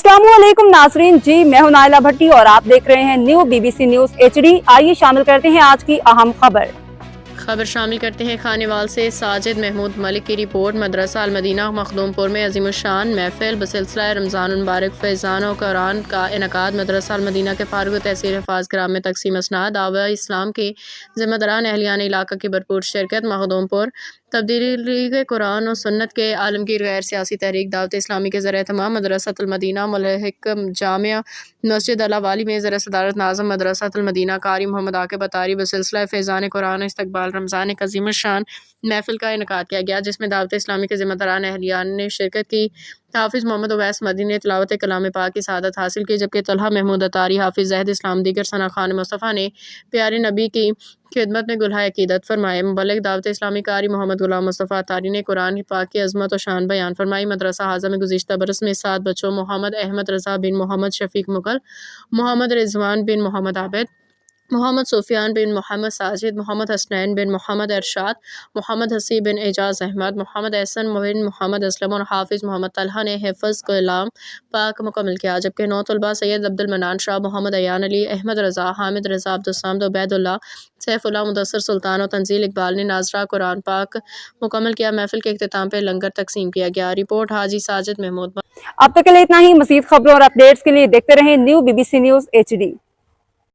अस्सलामुअलैकुम नाजरीन जी, मैं हूं नाइला भट्टी और आप देख रहे हैं न्यू BBC न्यूज HD। आइए शामिल करते हैं आज की अहम खबर शामिल करते हैं खानेवाल से साजिद महमूद मलिक की रिपोर्ट। मदरसा अल मदीना मखदूमपुर में अज़ीमुश्शान महफिल बसिलसिला रमज़ान मुबारक फैज़ान और कुरान का इनकाद। मदरसा अल मदीना के फारुग तहसील हफाज कराम में तकसीम असनाद दावा इस्लाम के ज़िम्मेदारान अहलियान इलाका की भरपूर शिरकत। मखदूमपुर तब्दीली कुरान और सुन्नत के आलमगीर गैर सियासी तहरीक दावत इस्लामी के ज़रिए तमाम मदरसा अल मदीना मुल्हिक जामिया मस्जिद अला वाली में ज़र सदारत नाज़म मदरसा अल मदीना कारी मोहम्मद आकिब अतारी बसिलसिला फैज़ान कुरान इस्तकबाल रमज़ान एक अज़ीमुश्शान महफिल का इनकाद किया गया, जिसमें दावत इस्लामी के ज़िम्मेदारान अहलियान ने शिरकत की। हाफिज़ मोहम्मद उवैस मदनी ने तिलावत कलाम पाक की सआदत हासिल की, जबकि तलहा महमूद अतारी, हाफिज़ ज़हद इस्लाम दीगर सना खान मुस्तफ़ा ने प्यारे नबी की खिदमत में गुलहा अकीदत फरमाए। मुबल्लिग दावत इस्लामी कारी मोहम्मद गुलाम मुस्तफ़ा अतारी ने कुरान पाक की अज़मत और शान बयान फरमाई। मदरसा हाज़ा में गुज़िश्ता बरस में 7 बच्चों मोहम्मद अहमद रज़ा बिन मोहम्मद शफीक मुगल, मोहम्मद रिजवान बिन मोहम्मद आबिद, मोहम्मद सुफियान बिन मोहम्मद साजिद, मोहम्मद हसनैन बिन मोहम्मद अरशाद, मोहम्मद हसी बिन एजाज अहमद, मोहम्मद एहसन बिन मोहम्मद असलम और हाफिज़ मोहम्मद तलहा ने हिफ़्ज़ कलाम पाक मुकम्मल किया। जबकि 9 तलबा सैयद अब्दुल मनान शाह, मोहम्मद अयान अली, अहमद रज़ा, हामिद रज़ा, अब्दुस्सामद, उबैदुल्लाह, सैफुल्लाह, मुदस्सर सुल्तान और तंजील इकबाल ने नाजरा कुरान पाक मुकम्मल किया। महफिल के इख्तिताम पर लंगर तकसीम किया गया। रिपोर्ट हाजी साजिद महमूद। अब तक के लिए इतना ही। मज़ीद खबरों और अपडेट्स के लिए देखते रहें न्यू BBC न्यूज HD।